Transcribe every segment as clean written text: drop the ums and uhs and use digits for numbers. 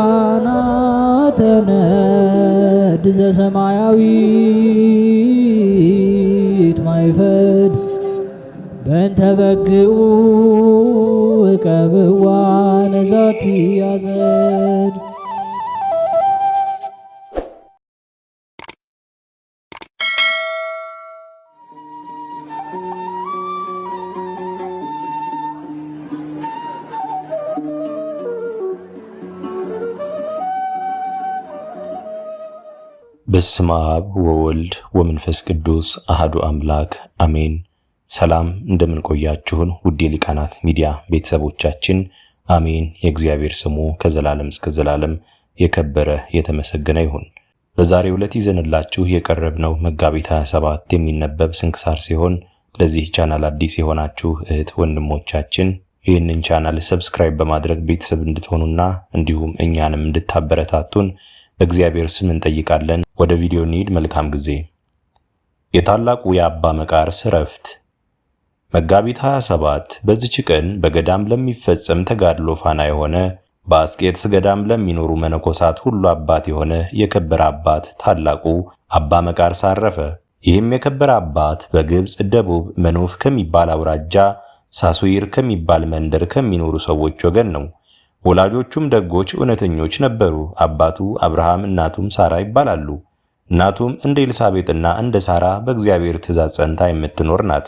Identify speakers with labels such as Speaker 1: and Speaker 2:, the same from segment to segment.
Speaker 1: ሊቃናተ ነድ ዘሰማያዊት ማይፈድ በእንተ በግዑ እቀብዋ ነዛቲ ያዘድ።
Speaker 2: በስመ አብ ወወልድ ወመንፈስ ቅዱስ አሐዱ አምላክ አሜን። ሰላም እንደምን ቆያችሁን ውድ የሊቃናት ሚዲያ ቤተሰቦቻችን፣ አሜን። የእግዚአብሔር ስሙ ከዘላለም እስከ ዘላለም የከበረ የተመሰገነ ይሁን። በዛሬው ዕለት ይዘንላችሁ የቀረብነው መጋቢት 27 የሚነበብ ስንክሳር ሲሆን ለዚህ ቻናል አዲስ የሆናችሁ እህት ወንድሞቻችን ይህንን ቻናል ሰብስክራይብ በማድረግ ቤተሰብ እንድትሆኑና እንዲሁም እኛንም እንድታበረታቱን በእግዚአብሔር ስም እንጠይቃለን። ወደ ቪዲዮ እንሂድ። መልካም ጊዜ። የታላቁ የአባ መቃርስ ዕረፍት። መጋቢት 27 በዚች ቀን በገዳም ለሚፈጸም ተጋድሎ ፋና የሆነ በአስቄጥስ ገዳም ለሚኖሩ መነኮሳት ሁሉ አባት የሆነ የከበረ አባት ታላቁ አባ መቃርስ አረፈ። ይህም የከበረ አባት በግብጽ ደቡብ መኖፍ ከሚባል አውራጃ ሳሱይር ከሚባል መንደር ከሚኖሩ ሰዎች ወገን ነው። ወላጆቹም ደጎች እውነተኞች ነበሩ። አባቱ አብርሃም እናቱም ሳራ ይባላሉ። እናቱም እንደ ኤልሳቤጥና እንደ ሳራ በእግዚአብሔር ትእዛዝ ጸንታ የምትኖር ናት።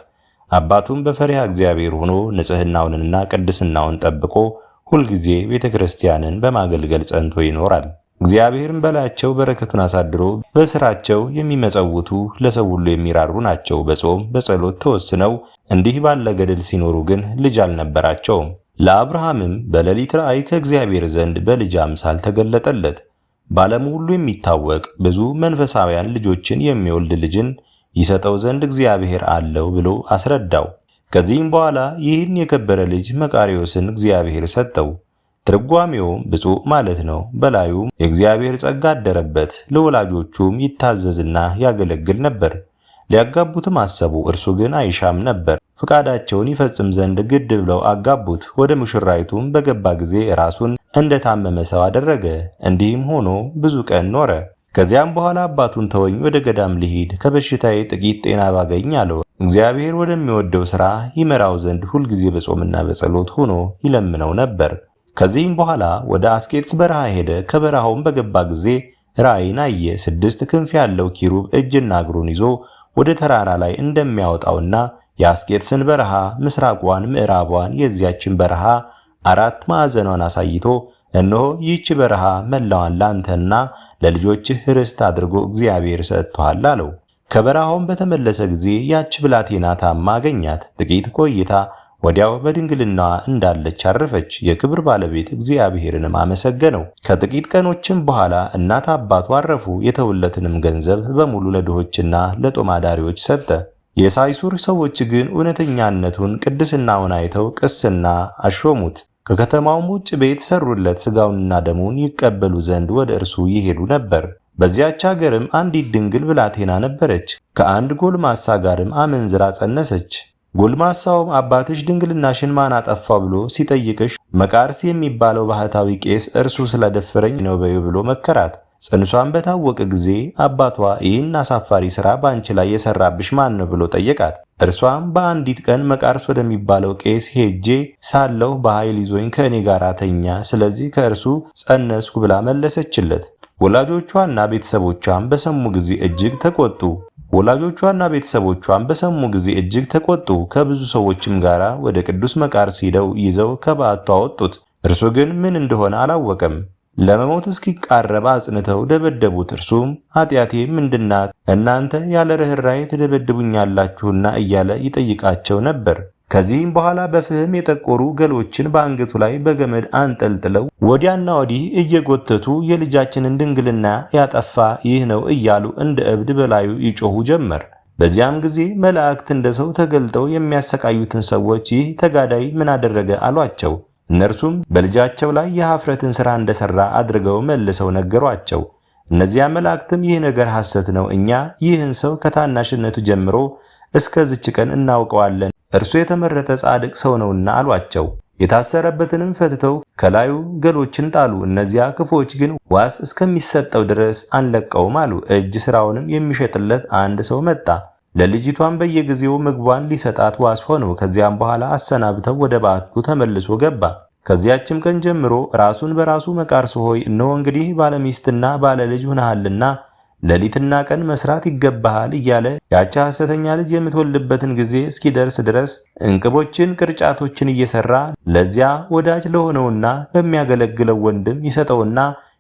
Speaker 2: አባቱም በፈሪሃ እግዚአብሔር ሆኖ ንጽሕናውንና ቅድስናውን ጠብቆ ሁልጊዜ ቤተክርስቲያንን በማገልገል ጸንቶ ይኖራል። እግዚአብሔርም በላያቸው በረከቱን አሳድሮ በስራቸው የሚመጸውቱ ለሰው ሁሉ የሚራሩ ናቸው። በጾም በጸሎት ተወስነው እንዲህ ባለ ገድል ሲኖሩ ግን ልጅ አልነበራቸውም። ለአብርሃምም በሌሊት ራእይ ከእግዚአብሔር ዘንድ በልጅ አምሳል ተገለጠለት። በዓለሙ ሁሉ የሚታወቅ ብዙ መንፈሳውያን ልጆችን የሚወልድ ልጅን ይሰጠው ዘንድ እግዚአብሔር አለው ብሎ አስረዳው። ከዚህም በኋላ ይህን የከበረ ልጅ መቃርዮስን እግዚአብሔር ሰጠው። ትርጓሜውም ብፁዕ ማለት ነው። በላዩም የእግዚአብሔር ጸጋ አደረበት። ለወላጆቹም ይታዘዝና ያገለግል ነበር። ሊያጋቡትም አሰቡ። እርሱ ግን አይሻም ነበር። ፍቃዳቸውን ይፈጽም ዘንድ ግድ ብለው አጋቡት። ወደ ሙሽራይቱም በገባ ጊዜ ራሱን እንደታመመ ሰው አደረገ። እንዲህም ሆኖ ብዙ ቀን ኖረ። ከዚያም በኋላ አባቱን ተወኝ፣ ወደ ገዳም ልሂድ፣ ከበሽታዬ ጥቂት ጤና ባገኝ አለው። እግዚአብሔር ወደሚወደው ሥራ ይመራው ዘንድ ሁልጊዜ በጾምና በጸሎት ሆኖ ይለምነው ነበር። ከዚህም በኋላ ወደ አስቄጥስ በረሃ ሄደ። ከበረሃውም በገባ ጊዜ ራእይን አየ። 6 ክንፍ ያለው ኪሩብ እጅና እግሩን ይዞ ወደ ተራራ ላይ እንደሚያወጣውና የአስቄጥስን በረሃ ምስራቋን፣ ምዕራቧን የዚያችን በረሃ 4 ማዕዘኗን አሳይቶ እነሆ ይህች በረሃ መላዋን ላንተና ለልጆችህ ርስት አድርጎ እግዚአብሔር ሰጥቷል አለው። ከበረሃውም በተመለሰ ጊዜ ያች ብላቴና ታማ አገኛት። ጥቂት ቆይታ ወዲያው በድንግልናዋ እንዳለች አረፈች። የክብር ባለቤት እግዚአብሔርንም አመሰገነው። ከጥቂት ቀኖችም በኋላ እናት አባቱ አረፉ። የተወለትንም ገንዘብ በሙሉ ለድሆችና ለጦም አዳሪዎች ሰጠ። የሳይሱር ሰዎች ግን እውነተኛነቱን ቅድስናውን አይተው ቅስና አሾሙት። ከከተማውም ውጭ ቤት ሰሩለት። ሥጋውንና ደሙን ይቀበሉ ዘንድ ወደ እርሱ ይሄዱ ነበር። በዚያች ሀገርም አንዲት ድንግል ብላቴና ነበረች። ከአንድ ጎልማሳ ጋርም አመንዝራ ጸነሰች። ጎልማሳውም አባትሽ ድንግልናሽን ማን አጠፋው ብሎ ሲጠይቅሽ መቃርስ የሚባለው ባህታዊ ቄስ እርሱ ስለደፈረኝ ነው በዩ ብሎ መከራት። ጽንሷን በታወቀ ጊዜ አባቷ ይህን አሳፋሪ ሥራ በአንቺ ላይ የሰራብሽ ማን ነው ብሎ ጠየቃት። እርሷም በአንዲት ቀን መቃርስ ወደሚባለው ቄስ ሄጄ ሳለሁ በኃይል ይዞኝ ከእኔ ጋር ተኛ፣ ስለዚህ ከእርሱ ጸነስኩ ብላ መለሰችለት። ወላጆቿና ቤተሰቦቿም በሰሙ ጊዜ እጅግ ተቆጡ። ከብዙ ሰዎችም ጋር ወደ ቅዱስ መቃርስ ሄደው ይዘው ከበዓቱ አወጡት። እርሱ ግን ምን እንደሆነ አላወቀም። ለመሞት እስኪቃረብ አጽንተው ደበደቡት። እርሱም ኃጢአቴ ምንድናት? እናንተ ያለ ርኅራኄ ትደበድቡኛላችሁና እያለ ይጠይቃቸው ነበር። ከዚህም በኋላ በፍህም የጠቆሩ ገሎችን በአንገቱ ላይ በገመድ አንጠልጥለው ወዲያና ወዲህ እየጎተቱ የልጃችንን ድንግልና ያጠፋ ይህ ነው እያሉ እንደ እብድ በላዩ ይጮሁ ጀመር። በዚያም ጊዜ መላእክት እንደ ሰው ተገልጠው የሚያሰቃዩትን ሰዎች ይህ ተጋዳይ ምን አደረገ አሏቸው። እነርሱም በልጃቸው ላይ የኀፍረትን ሥራ እንደሰራ አድርገው መልሰው ነገሯቸው። እነዚያ መላእክትም ይህ ነገር ሐሰት ነው፣ እኛ ይህን ሰው ከታናሽነቱ ጀምሮ እስከዚች ቀን እናውቀዋለን፣ እርሱ የተመረጠ ጻድቅ ሰው ነውና አሏቸው። የታሰረበትንም ፈትተው ከላዩ ገሎችን ጣሉ። እነዚያ ክፎች ግን ዋስ እስከሚሰጠው ድረስ አንለቀውም አሉ። እጅ ስራውንም የሚሸጥለት አንድ ሰው መጣ። ለልጅቷም በየጊዜው ምግቧን ሊሰጣት ዋስ ሆነው። ከዚያም በኋላ አሰናብተው ወደ በዓቱ ተመልሶ ገባ። ከዚያችም ቀን ጀምሮ ራሱን በራሱ መቃርስ ሆይ እነሆ እንግዲህ ባለሚስትና ባለልጅ ሆነሃልና ሌሊትና ቀን መስራት ይገባሃል እያለ ያቺ ሐሰተኛ ልጅ የምትወልድበትን ጊዜ እስኪደርስ ድረስ እንቅቦችን ቅርጫቶችን እየሰራ ለዚያ ወዳጅ ለሆነውና ለሚያገለግለው ወንድም ይሰጠውና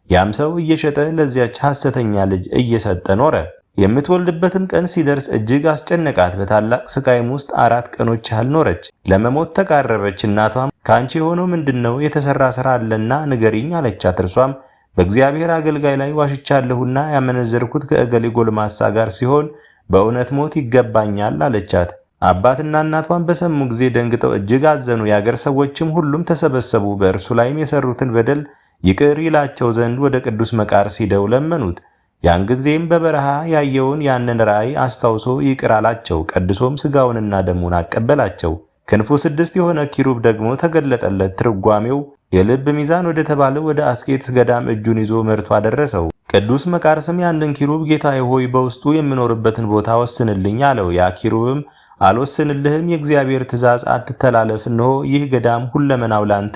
Speaker 2: ያም ሰው እየሸጠ ለዚያች ሐሰተኛ ልጅ እየሰጠ ኖረ። የምትወልድበትም ቀን ሲደርስ እጅግ አስጨነቃት። በታላቅ ስቃይም ውስጥ 4 ቀኖች ያህል ኖረች። ለመሞት ተቃረበች። እናቷም ካንቺ የሆነው ምንድነው? የተሰራ ሥራ አለና ንገሪኝ አለቻት። እርሷም በእግዚአብሔር አገልጋይ ላይ ዋሽቻለሁና ያመነዘርኩት ከእገሌ ጎልማሳ ጋር ሲሆን በእውነት ሞት ይገባኛል አለቻት። አባትና እናቷን በሰሙ ጊዜ ደንግጠው እጅግ አዘኑ። የአገር ሰዎችም ሁሉም ተሰበሰቡ። በእርሱ ላይም የሰሩትን በደል ይቅር ይላቸው ዘንድ ወደ ቅዱስ መቃርስ ሂደው ለመኑት። ያን ጊዜም በበረሃ ያየውን ያንን ራእይ አስታውሶ ይቅር አላቸው። ቀድሶም ሥጋውንና ደሙን አቀበላቸው። ክንፉ 6 የሆነ ኪሩብ ደግሞ ተገለጠለት። ትርጓሜው የልብ ሚዛን ወደ ተባለ ወደ አስቄጥስ ገዳም እጁን ይዞ መርቶ አደረሰው። ቅዱስ መቃርስም ያንን ኪሩብ ጌታዬ ሆይ በውስጡ የምኖርበትን ቦታ ወስንልኝ አለው። ያ ኪሩብም አልወስንልህም፣ የእግዚአብሔር ትእዛዝ አትተላለፍ፣ እነሆ ይህ ገዳም ሁለመናው ላንተ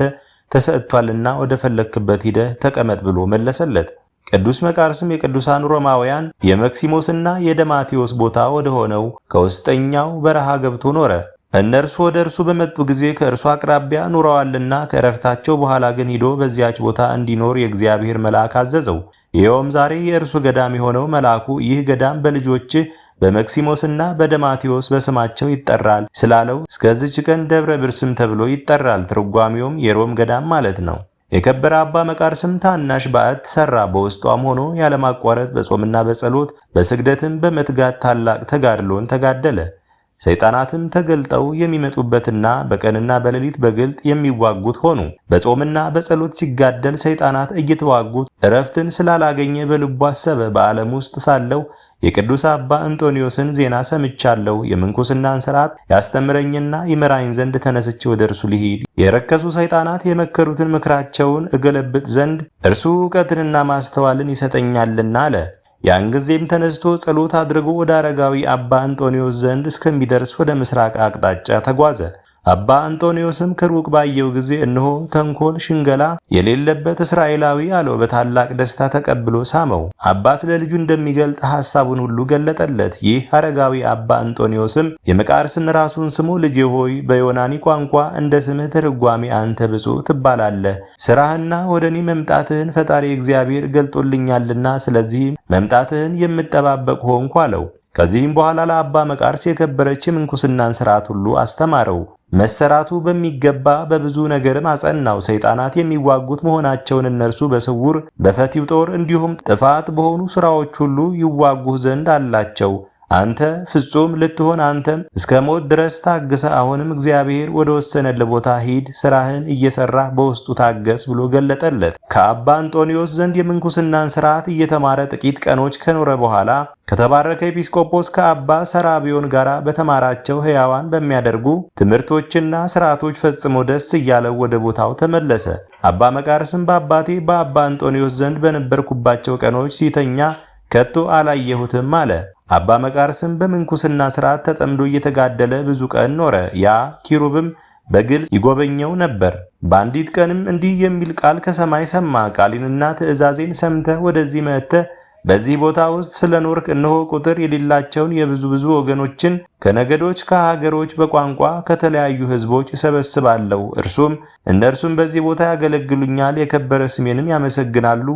Speaker 2: ተሰጥቷልና ወደ ፈለክበት ሂደህ ተቀመጥ ብሎ መለሰለት። ቅዱስ መቃርስም የቅዱሳን ሮማውያን የመክሲሞስና የደማቴዎስ ቦታ ወደ ሆነው ከውስጠኛው በረሃ ገብቶ ኖረ። እነርሱ ወደ እርሱ በመጡ ጊዜ ከእርሱ አቅራቢያ ኑረዋልና ከእረፍታቸው በኋላ ግን ሂዶ በዚያች ቦታ እንዲኖር የእግዚአብሔር መልአክ አዘዘው። ይኸውም ዛሬ የእርሱ ገዳም የሆነው መልአኩ ይህ ገዳም በልጆችህ በመክሲሞስና በደማቴዎስ በስማቸው ይጠራል ስላለው እስከዚች ቀን ደብረ ብርስም ተብሎ ይጠራል። ትርጓሜውም የሮም ገዳም ማለት ነው። የከበረ አባ መቃርስም ታናሽ በዓት ሰራ። በውስጧም ሆኖ ያለማቋረጥ በጾምና በጸሎት በስግደትም በመትጋት ታላቅ ተጋድሎን ተጋደለ። ሰይጣናትም ተገልጠው የሚመጡበትና በቀንና በሌሊት በግልጥ የሚዋጉት ሆኑ። በጾምና በጸሎት ሲጋደል ሰይጣናት እየተዋጉት እረፍትን ስላላገኘ በልቡ አሰበ። በዓለም ውስጥ ሳለው የቅዱስ አባ እንጦንዮስን ዜና ሰምቻለሁ። የምንኩስናን ሥርዓት ያስተምረኝና ይመራኝ ዘንድ ተነስቼ ወደ እርሱ ልሂድ። የረከሱ ሰይጣናት የመከሩትን ምክራቸውን እገለብጥ ዘንድ እርሱ ዕውቀትንና ማስተዋልን ይሰጠኛልና አለ። ያን ጊዜም ተነስቶ ጸሎት አድርጎ ወደ አረጋዊ አባ እንጦንዮስ ዘንድ እስከሚደርስ ወደ ምስራቅ አቅጣጫ ተጓዘ። አባ እንጦንዮስም ከሩቅ ባየው ጊዜ እነሆ ተንኮል፣ ሽንገላ የሌለበት እስራኤላዊ አለው። በታላቅ ደስታ ተቀብሎ ሳመው። አባት ለልጁ እንደሚገልጥ ሐሳቡን ሁሉ ገለጠለት። ይህ አረጋዊ አባ እንጦንዮስም የመቃርስን ራሱን ስሞ ልጄ ሆይ በዮናኒ ቋንቋ እንደ ስምህ ትርጓሜ አንተ ብፁዕ ትባላለህ። ሥራህና ወደ እኔ መምጣትህን ፈጣሪ እግዚአብሔር ገልጦልኛልና ስለዚህም መምጣትህን የምጠባበቅ ሆንኩ አለው። ከዚህም በኋላ ለአባ መቃርስ የከበረች የምንኩስናን ሥርዓት ሁሉ አስተማረው። መሰራቱ በሚገባ በብዙ ነገርም አጸናው። ሰይጣናት የሚዋጉት መሆናቸውን እነርሱ በስውር በፈቲው ጦር እንዲሁም ጥፋት በሆኑ ሥራዎች ሁሉ ይዋጉህ ዘንድ አላቸው። አንተ ፍጹም ልትሆን አንተም እስከ ሞት ድረስ ታግሰ አሁንም እግዚአብሔር ወደ ወሰነልህ ቦታ ሂድ፣ ሥራህን እየሰራህ በውስጡ ታገስ ብሎ ገለጠለት። ከአባ እንጦንዮስ ዘንድ የምንኩስናን ሥርዓት እየተማረ ጥቂት ቀኖች ከኖረ በኋላ ከተባረከ ኤጲስቆጶስ ከአባ ሰራቢዮን ጋር በተማራቸው ሕያዋን በሚያደርጉ ትምህርቶችና ሥርዓቶች ፈጽሞ ደስ እያለው ወደ ቦታው ተመለሰ። አባ መቃርስም በአባቴ በአባ እንጦንዮስ ዘንድ በነበርኩባቸው ቀኖች ሲተኛ ከቶ አላየሁትም አለ። አባ መቃርስም በምንኩስና ሥርዓት ተጠምዶ እየተጋደለ ብዙ ቀን ኖረ። ያ ኪሩብም በግልጽ ይጎበኘው ነበር። በአንዲት ቀንም እንዲህ የሚል ቃል ከሰማይ ሰማ። ቃሌንና ትእዛዜን ሰምተህ ወደዚህ መጥተህ በዚህ ቦታ ውስጥ ስለኖርክ እነሆ ቁጥር የሌላቸውን የብዙ ወገኖችን ከነገዶች፣ ከሀገሮች፣ በቋንቋ ከተለያዩ ሕዝቦች እሰበስባለሁ። እነርሱም በዚህ ቦታ ያገለግሉኛል፣ የከበረ ስሜንም ያመሰግናሉ።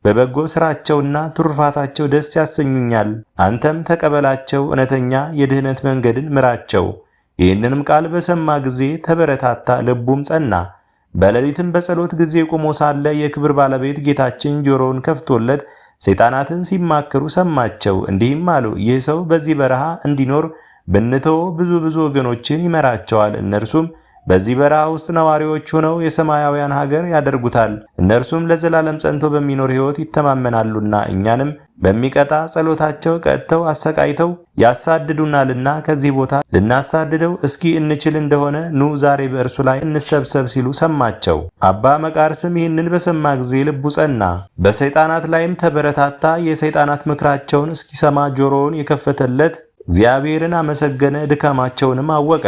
Speaker 2: በበጎ ሥራቸውና ትሩፋታቸው ደስ ያሰኙኛል። አንተም ተቀበላቸው፣ እውነተኛ የድህነት መንገድን ምራቸው። ይህንንም ቃል በሰማ ጊዜ ተበረታታ፣ ልቡም ጸና። በሌሊትም በጸሎት ጊዜ ቆሞ ሳለ የክብር ባለቤት ጌታችን ጆሮውን ከፍቶለት ሰይጣናትን ሲማከሩ ሰማቸው። እንዲህም አሉ፣ ይህ ሰው በዚህ በረሃ እንዲኖር ብንተው ብዙ ወገኖችን ይመራቸዋል። እነርሱም በዚህ በረሃ ውስጥ ነዋሪዎች ሆነው የሰማያውያን ሀገር ያደርጉታል። እነርሱም ለዘላለም ጸንቶ በሚኖር ሕይወት ይተማመናሉና እኛንም በሚቀጣ ጸሎታቸው ቀጥተው አሰቃይተው ያሳድዱናልና ከዚህ ቦታ ልናሳድደው እስኪ እንችል እንደሆነ ኑ ዛሬ በእርሱ ላይ እንሰብሰብ ሲሉ ሰማቸው። አባ መቃርስም ይህንን በሰማ ጊዜ ልቡ ጸና፣ በሰይጣናት ላይም ተበረታታ። የሰይጣናት ምክራቸውን እስኪሰማ ጆሮውን የከፈተለት እግዚአብሔርን አመሰገነ፣ ድካማቸውንም አወቀ።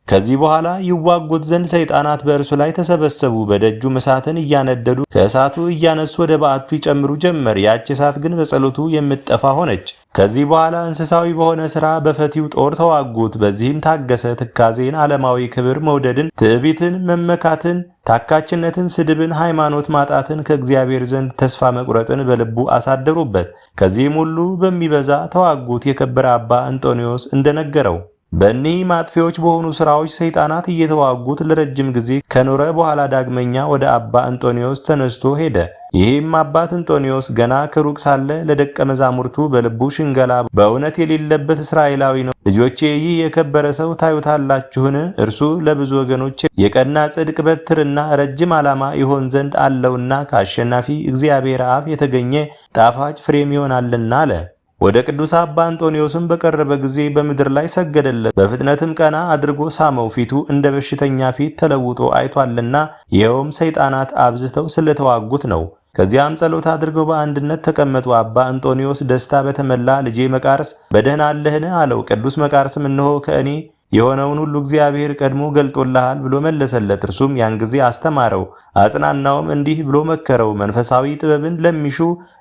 Speaker 2: ከዚህ በኋላ ይዋጉት ዘንድ ሰይጣናት በእርሱ ላይ ተሰበሰቡ። በደጁም እሳትን እያነደዱ ከእሳቱ እያነሱ ወደ በዓቱ ይጨምሩ ጀመር። ያች እሳት ግን በጸሎቱ የምትጠፋ ሆነች። ከዚህ በኋላ እንስሳዊ በሆነ ሥራ በፈቲው ጦር ተዋጉት። በዚህም ታገሰ። ትካዜን፣ ዓለማዊ ክብር መውደድን፣ ትዕቢትን፣ መመካትን፣ ታካችነትን፣ ስድብን፣ ሃይማኖት ማጣትን፣ ከእግዚአብሔር ዘንድ ተስፋ መቁረጥን በልቡ አሳደሩበት። ከዚህም ሁሉ በሚበዛ ተዋጉት። የከበረ አባ እንጦንዮስ እንደነገረው በእኒህ ማጥፊዎች በሆኑ ሥራዎች ሰይጣናት እየተዋጉት ለረጅም ጊዜ ከኖረ በኋላ ዳግመኛ ወደ አባ እንጦንዮስ ተነስቶ ሄደ። ይህም አባት እንጦንዮስ ገና ከሩቅ ሳለ ለደቀ መዛሙርቱ በልቡ ሽንገላ በእውነት የሌለበት እስራኤላዊ ነው። ልጆቼ፣ ይህ የከበረ ሰው ታዩታላችሁን? እርሱ ለብዙ ወገኖች የቀና ጽድቅ በትርና ረጅም ዓላማ ይሆን ዘንድ አለውና ከአሸናፊ እግዚአብሔር አፍ የተገኘ ጣፋጭ ፍሬም ይሆናልና አለ። ወደ ቅዱስ አባ እንጦንዮስም በቀረበ ጊዜ በምድር ላይ ሰገደለት። በፍጥነትም ቀና አድርጎ ሳመው። ፊቱ እንደ በሽተኛ ፊት ተለውጦ አይቷልና ይኸውም ሰይጣናት አብዝተው ስለተዋጉት ነው። ከዚያም ጸሎት አድርገው በአንድነት ተቀመጡ። አባ እንጦንዮስ ደስታ በተመላ ልጄ መቃርስ በደህና አለህን? አለው። ቅዱስ መቃርስም እነሆ ከእኔ የሆነውን ሁሉ እግዚአብሔር ቀድሞ ገልጦልሃል ብሎ መለሰለት። እርሱም ያን ጊዜ አስተማረው፣ አጽናናውም፣ እንዲህ ብሎ መከረው። መንፈሳዊ ጥበብን ለሚሹ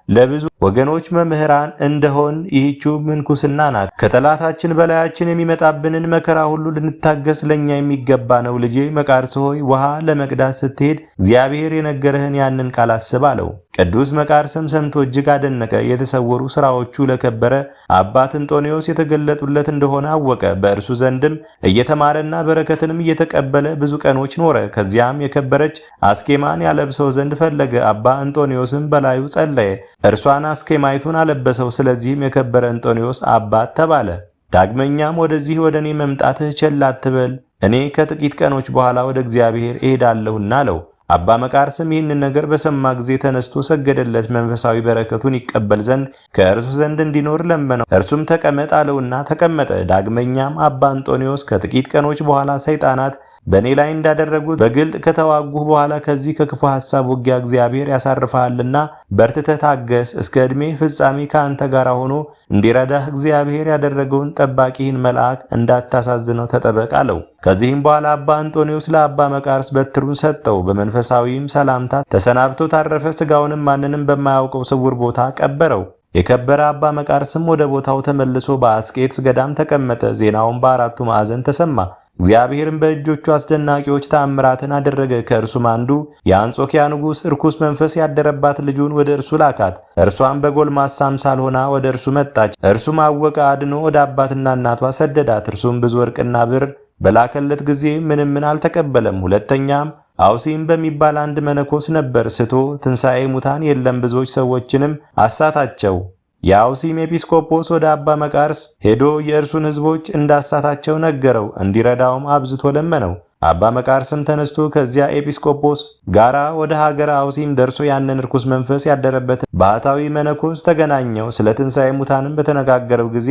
Speaker 2: ለብዙ ወገኖች መምህራን እንደሆን ይህችው ምንኩስና ናት። ከጠላታችን በላያችን የሚመጣብንን መከራ ሁሉ ልንታገስ ለኛ የሚገባ ነው። ልጄ መቃርስ ሆይ ውሃ ለመቅዳት ስትሄድ እግዚአብሔር የነገረህን ያንን ቃል አስብ አለው። ቅዱስ መቃርስም ሰምቶ እጅግ አደነቀ። የተሰወሩ ሥራዎቹ ለከበረ አባት እንጦንዮስ የተገለጡለት እንደሆነ አወቀ። በእርሱ ዘንድም እየተማረና በረከትንም እየተቀበለ ብዙ ቀኖች ኖረ። ከዚያም የከበረች አስኬማን ያለብሰው ዘንድ ፈለገ። አባ እንጦንዮስም በላዩ ጸለየ። እርሷን አስኬማይቱን አለበሰው። ስለዚህም የከበረ እንጦንዮስ አባት ተባለ። ዳግመኛም ወደዚህ ወደ እኔ መምጣትህ ቸል አትበል፣ እኔ ከጥቂት ቀኖች በኋላ ወደ እግዚአብሔር እሄዳለሁና አለው። አባ መቃርስም ይህንን ነገር በሰማ ጊዜ ተነስቶ ሰገደለት። መንፈሳዊ በረከቱን ይቀበል ዘንድ ከእርሱ ዘንድ እንዲኖር ለመነው። እርሱም ተቀመጥ አለውና ተቀመጠ። ዳግመኛም አባ እንጦንዮስ ከጥቂት ቀኖች በኋላ ሰይጣናት በእኔ ላይ እንዳደረጉት በግልጥ ከተዋጉህ በኋላ ከዚህ ከክፉ ሐሳብ ውጊያ እግዚአብሔር ያሳርፈሃልና በርትተህ ታገስ፣ እስከ ዕድሜ ፍጻሜ ከአንተ ጋር ሆኖ እንዲረዳህ እግዚአብሔር ያደረገውን ጠባቂህን መልአክ እንዳታሳዝነው ተጠበቅ አለው። ከዚህም በኋላ አባ እንጦንዮስ ለአባ መቃርስ በትሩን ሰጠው። በመንፈሳዊም ሰላምታ ተሰናብቶ ታረፈ። ሥጋውንም ማንንም በማያውቀው ስውር ቦታ ቀበረው። የከበረ አባ መቃርስም ወደ ቦታው ተመልሶ በአስቄጥስ ገዳም ተቀመጠ። ዜናውን በአራቱ ማዕዘን ተሰማ። እግዚአብሔርም በእጆቹ አስደናቂዎች ተአምራትን አደረገ። ከእርሱም አንዱ የአንጾኪያ ንጉሥ ርኩስ መንፈስ ያደረባት ልጁን ወደ እርሱ ላካት። እርሷም በጎልማሳ አምሳል ሆና ወደ እርሱ መጣች። እርሱም አወቀ፣ አድኖ ወደ አባትና እናቷ ሰደዳት። እርሱም ብዙ ወርቅና ብር በላከለት ጊዜ ምንም አልተቀበለም። ሁለተኛም አውሲም በሚባል አንድ መነኮስ ነበር። ስቶ ትንሣኤ ሙታን የለም፣ ብዙዎች ሰዎችንም አሳታቸው። የአውሲም ኤጲስቆጶስ ወደ አባ መቃርስ ሄዶ የእርሱን ሕዝቦች እንዳሳታቸው ነገረው። እንዲረዳውም አብዝቶ ለመነው። አባ መቃርስም ተነስቶ ከዚያ ኤጲስቆጶስ ጋራ ወደ ሀገር አውሲም ደርሶ ያንን ርኩስ መንፈስ ያደረበትን ባህታዊ መነኮስ ተገናኘው። ስለ ትንሣኤ ሙታንም በተነጋገረው ጊዜ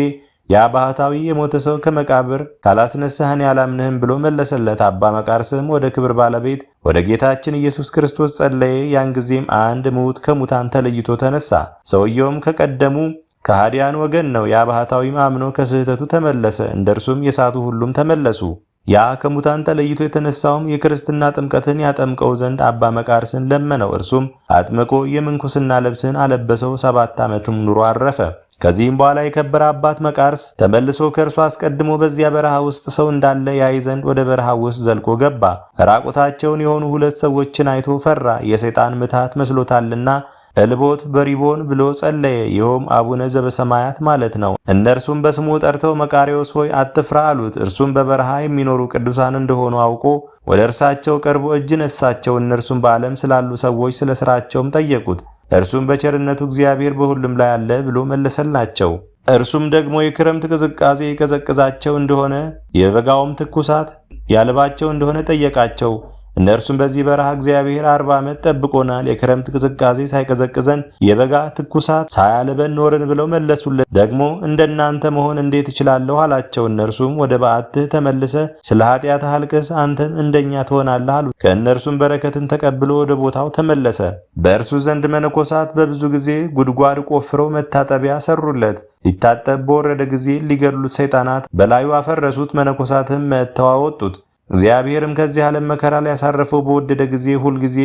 Speaker 2: ያ ባህታዊ የሞተ ሰው ከመቃብር ካላስነሳህን ያላምንህም ብሎ መለሰለት። አባ መቃርስም ወደ ክብር ባለቤት ወደ ጌታችን ኢየሱስ ክርስቶስ ጸለየ። ያን ጊዜም አንድ ምውት ከሙታን ተለይቶ ተነሳ። ሰውየውም ከቀደሙ ከሃዲያን ወገን ነው። ያ ባህታዊም አምኖ ከስህተቱ ተመለሰ። እንደርሱም የሳቱ ሁሉም ተመለሱ። ያ ከሙታን ተለይቶ የተነሳውም የክርስትና ጥምቀትን ያጠምቀው ዘንድ አባ መቃርስን ለመነው። እርሱም አጥምቆ የምንኩስና ልብስን አለበሰው። 7 ዓመትም ኑሮ አረፈ። ከዚህም በኋላ የከበረ አባት መቃርስ ተመልሶ ከእርሱ አስቀድሞ በዚያ በረሃ ውስጥ ሰው እንዳለ ያይ ዘንድ ወደ በረሃ ውስጥ ዘልቆ ገባ። ራቁታቸውን የሆኑ 2 ሰዎችን አይቶ ፈራ፣ የሰይጣን ምታት መስሎታልና። እልቦት በሪቦን ብሎ ጸለየ። ይኸውም አቡነ ዘበሰማያት ማለት ነው። እነርሱም በስሙ ጠርተው መቃርዮስ ሆይ አትፍራ አሉት። እርሱም በበረሃ የሚኖሩ ቅዱሳን እንደሆኑ አውቆ ወደ እርሳቸው ቀርቦ እጅ ነሳቸው። እነርሱም በዓለም ስላሉ ሰዎች ስለ ሥራቸውም ጠየቁት። እርሱም በቸርነቱ እግዚአብሔር በሁሉም ላይ አለ ብሎ መለሰላቸው። እርሱም ደግሞ የክረምት ቅዝቃዜ የቀዘቅዛቸው እንደሆነ የበጋውም ትኩሳት ያልባቸው እንደሆነ ጠየቃቸው። እነርሱም በዚህ በረሃ እግዚአብሔር 40 ዓመት ጠብቆናል፣ የክረምት ቅዝቃዜ ሳይቀዘቅዘን የበጋ ትኩሳት ሳያልበን ኖርን ብለው መለሱለት። ደግሞ እንደናንተ መሆን እንዴት እችላለሁ አላቸው። እነርሱም ወደ በዓትህ ተመልሰ ስለ ኃጢአትህ አልቅስ፣ አንተም እንደኛ ትሆናለህ አሉት። ከእነርሱም በረከትን ተቀብሎ ወደ ቦታው ተመለሰ። በእርሱ ዘንድ መነኮሳት በብዙ ጊዜ ጉድጓድ ቆፍረው መታጠቢያ ሰሩለት። ሊታጠብ በወረደ ጊዜ ሊገድሉት ሰይጣናት በላዩ አፈረሱት። መነኮሳትም መጥተው አወጡት። እግዚአብሔርም ከዚህ ዓለም መከራ ሊያሳርፈው በወደደ ጊዜ ሁልጊዜ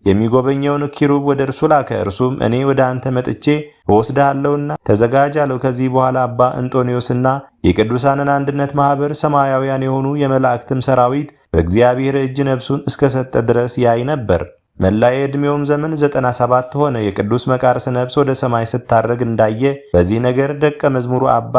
Speaker 2: የሚጎበኘውን ኪሩብ ወደ እርሱ ላከ። እርሱም እኔ ወደ አንተ መጥቼ እወስድሃለሁና ተዘጋጅ አለው። ከዚህ በኋላ አባ እንጦንዮስና የቅዱሳንን አንድነት ማኅበር ሰማያውያን የሆኑ የመላእክትም ሰራዊት በእግዚአብሔር እጅ ነፍሱን እስከሰጠ ድረስ ያይ ነበር። መላ የዕድሜውም ዘመን 97 ሆነ። የቅዱስ መቃርስ ነፍስ ወደ ሰማይ ስታረግ እንዳየ በዚህ ነገር ደቀ መዝሙሩ አባ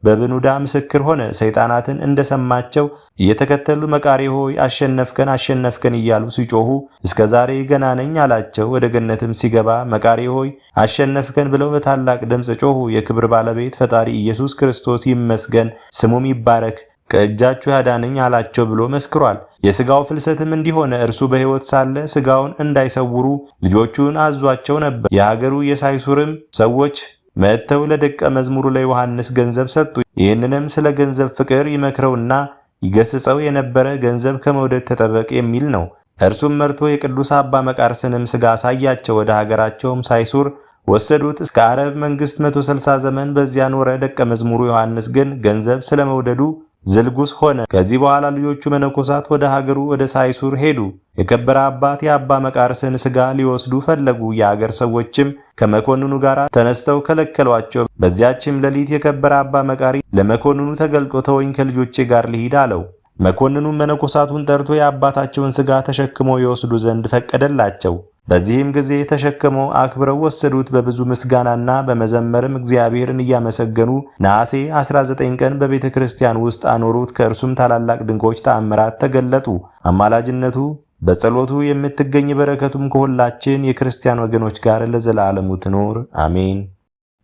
Speaker 2: በብኑዳ ምስክር ሆነ። ሰይጣናትን እንደሰማቸው እየተከተሉ መቃሪ ሆይ አሸነፍከን አሸነፍከን እያሉ ሲጮሁ እስከ ዛሬ ገና ነኝ አላቸው። ወደ ገነትም ሲገባ መቃሪ ሆይ አሸነፍከን ብለው በታላቅ ድምፅ ጮሁ። የክብር ባለቤት ፈጣሪ ኢየሱስ ክርስቶስ ይመስገን፣ ስሙም ይባረክ፣ ከእጃችሁ ያዳነኝ አላቸው ብሎ መስክሯል። የሥጋው ፍልሰትም እንዲሆነ እርሱ በሕይወት ሳለ ሥጋውን እንዳይሰውሩ ልጆቹን አዟቸው ነበር። የሀገሩ የሳይሱርም ሰዎች መጥተው ለደቀ መዝሙሩ ለዮሐንስ ገንዘብ ሰጡ። ይህንንም ስለ ገንዘብ ፍቅር ይመክረውና ይገስጸው የነበረ ገንዘብ ከመውደድ ተጠበቅ የሚል ነው። እርሱም መርቶ የቅዱስ አባ መቃርስንም ሥጋ አሳያቸው። ወደ ሀገራቸውም ሳይሱር ወሰዱት። እስከ አረብ መንግሥት 160 ዘመን በዚያ ኖረ። ደቀ መዝሙሩ ዮሐንስ ግን ገንዘብ ስለመውደዱ ዝልጉስ ሆነ። ከዚህ በኋላ ልጆቹ መነኮሳት ወደ ሀገሩ ወደ ሳይሱር ሄዱ። የከበረ አባት የአባ መቃርስን ሥጋ ሊወስዱ ፈለጉ። የአገር ሰዎችም ከመኮንኑ ጋር ተነስተው ከለከሏቸው። በዚያችም ሌሊት የከበረ አባ መቃሪ ለመኮንኑ ተገልጦ ተወኝ፣ ከልጆቼ ጋር ልሂድ አለው። መኮንኑም መነኮሳቱን ጠርቶ የአባታቸውን ሥጋ ተሸክመው ይወስዱ ዘንድ ፈቀደላቸው። በዚህም ጊዜ ተሸክመው አክብረው ወሰዱት። በብዙ ምስጋናና በመዘመርም እግዚአብሔርን እያመሰገኑ ነሐሴ 19 ቀን በቤተ ክርስቲያን ውስጥ አኖሩት። ከእርሱም ታላላቅ ድንቆች ተአምራት ተገለጡ። አማላጅነቱ በጸሎቱ የምትገኝ በረከቱም ከሁላችን የክርስቲያን ወገኖች ጋር ለዘላለሙ ትኖር አሜን።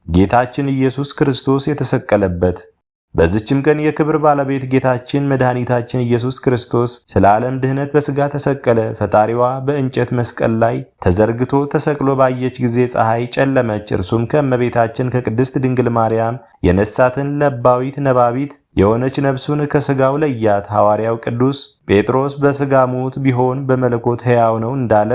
Speaker 2: ጌታችን ኢየሱስ ክርስቶስ የተሰቀለበት በዚችም ቀን የክብር ባለቤት ጌታችን መድኃኒታችን ኢየሱስ ክርስቶስ ስለ ዓለም ድህነት በሥጋ ተሰቀለ። ፈጣሪዋ በእንጨት መስቀል ላይ ተዘርግቶ ተሰቅሎ ባየች ጊዜ ፀሐይ ጨለመች። እርሱም ከእመቤታችን ከቅድስት ድንግል ማርያም የነሳትን ለባዊት ነባቢት የሆነች ነፍሱን ከሥጋው ለያት። ሐዋርያው ቅዱስ ጴጥሮስ በሥጋ ሙት ቢሆን በመለኮት ሕያው ነው እንዳለ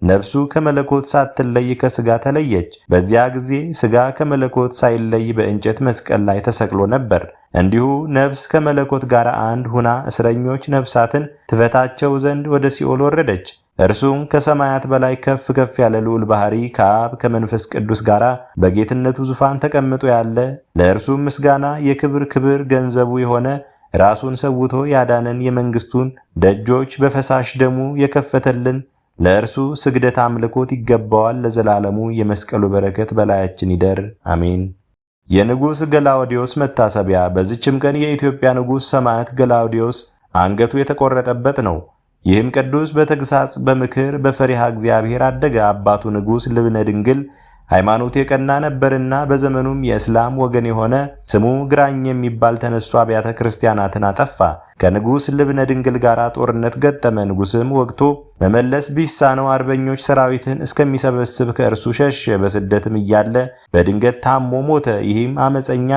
Speaker 2: ነፍሱ ከመለኮት ሳትለይ ከሥጋ ተለየች። በዚያ ጊዜ ሥጋ ከመለኮት ሳይለይ በእንጨት መስቀል ላይ ተሰቅሎ ነበር። እንዲሁ ነፍስ ከመለኮት ጋር አንድ ሁና እስረኞች ነፍሳትን ትፈታቸው ዘንድ ወደ ሲኦል ወረደች። እርሱም ከሰማያት በላይ ከፍ ከፍ ያለ ልዑል ባሕሪ ከአብ ከመንፈስ ቅዱስ ጋር በጌትነቱ ዙፋን ተቀምጦ ያለ ለእርሱም ምስጋና የክብር ክብር ገንዘቡ የሆነ ራሱን ሰውቶ ያዳነን የመንግሥቱን ደጆች በፈሳሽ ደሙ የከፈተልን ለእርሱ ስግደት አምልኮት ይገባዋል ለዘላለሙ። የመስቀሉ በረከት በላያችን ይደር አሜን። የንጉሥ ገላውዲዮስ መታሰቢያ። በዚችም ቀን የኢትዮጵያ ንጉሥ ሰማዕት ገላውዲዮስ አንገቱ የተቆረጠበት ነው። ይህም ቅዱስ በተግሳጽ በምክር በፈሪሃ እግዚአብሔር አደገ። አባቱ ንጉሥ ልብነ ድንግል ሃይማኖት የቀና ነበርና በዘመኑም የእስላም ወገን የሆነ ስሙ ግራኝ የሚባል ተነስቶ አብያተ ክርስቲያናትን አጠፋ። ከንጉሥ ልብነ ድንግል ጋር ጦርነት ገጠመ። ንጉሥም ወግቶ መመለስ ቢሳነው አርበኞች ሰራዊትን እስከሚሰበስብ ከእርሱ ሸሸ። በስደትም እያለ በድንገት ታሞ ሞተ። ይህም አመፀኛ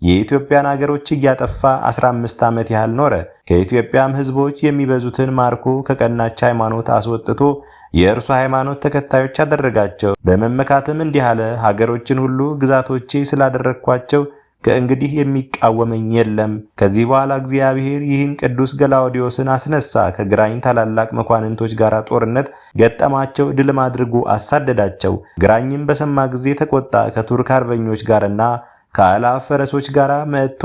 Speaker 2: የኢትዮጵያን አገሮች እያጠፋ 15 ዓመት ያህል ኖረ። ከኢትዮጵያም ሕዝቦች የሚበዙትን ማርኮ ከቀናች ሃይማኖት አስወጥቶ የእርሱ ሃይማኖት ተከታዮች አደረጋቸው። በመመካትም እንዲህ አለ፣ ሀገሮችን ሁሉ ግዛቶቼ ስላደረግኳቸው ከእንግዲህ የሚቃወመኝ የለም። ከዚህ በኋላ እግዚአብሔር ይህን ቅዱስ ገላውዲዮስን አስነሳ። ከግራኝ ታላላቅ መኳንንቶች ጋር ጦርነት ገጠማቸው፣ ድልም አድርጎ አሳደዳቸው። ግራኝም በሰማ ጊዜ ተቆጣ። ከቱርክ አርበኞች ጋርና ከአላፍ ፈረሶች ጋር መጥቶ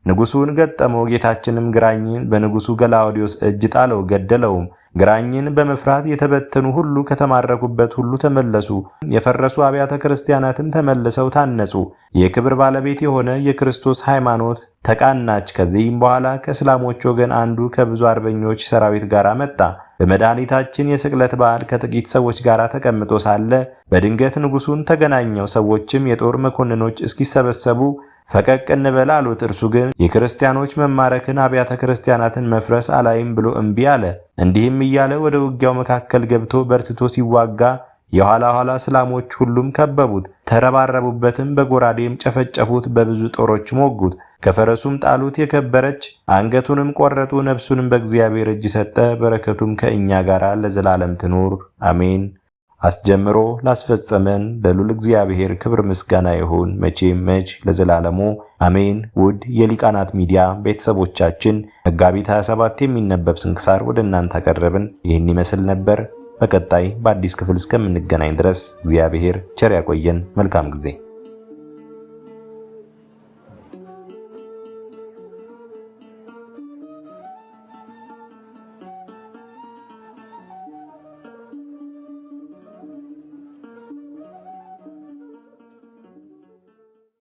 Speaker 2: ንጉሱን ገጠመው። ጌታችንም ግራኝን በንጉሱ ገላውዲዮስ እጅ ጣለው፣ ገደለውም። ግራኝን በመፍራት የተበተኑ ሁሉ ከተማረኩበት ሁሉ ተመለሱ። የፈረሱ አብያተ ክርስቲያናትም ተመልሰው ታነጹ። የክብር ባለቤት የሆነ የክርስቶስ ሃይማኖት ተቃናች። ከዚህም በኋላ ከእስላሞች ወገን አንዱ ከብዙ አርበኞች ሰራዊት ጋር መጣ። በመድኃኒታችን የስቅለት በዓል ከጥቂት ሰዎች ጋር ተቀምጦ ሳለ በድንገት ንጉሱን ተገናኘው። ሰዎችም የጦር መኮንኖች እስኪሰበሰቡ ፈቀቅ እንበል አሉት። እርሱ ግን የክርስቲያኖች መማረክን፣ አብያተ ክርስቲያናትን መፍረስ አላይም ብሎ እምቢ አለ። እንዲህም እያለ ወደ ውጊያው መካከል ገብቶ በርትቶ ሲዋጋ የኋላ ኋላ እስላሞች ሁሉም ከበቡት፣ ተረባረቡበትም፣ በጎራዴም ጨፈጨፉት፣ በብዙ ጦሮች ሞጉት፣ ከፈረሱም ጣሉት፣ የከበረች አንገቱንም ቆረጡ። ነፍሱንም በእግዚአብሔር እጅ ሰጠ። በረከቱም ከእኛ ጋር ለዘላለም ትኑር አሜን። አስጀምሮ ላስፈጸመን ለልዑል እግዚአብሔር ክብር ምስጋና ይሁን መቼም መች ለዘላለሙ አሜን። ውድ የሊቃናት ሚዲያ ቤተሰቦቻችን መጋቢት 27 የሚነበብ ስንክሳር ወደ እናንተ አቀረብን። ይህን ይመስል ነበር። በቀጣይ በአዲስ ክፍል እስከምንገናኝ ድረስ እግዚአብሔር ቸር ያቆየን። መልካም ጊዜ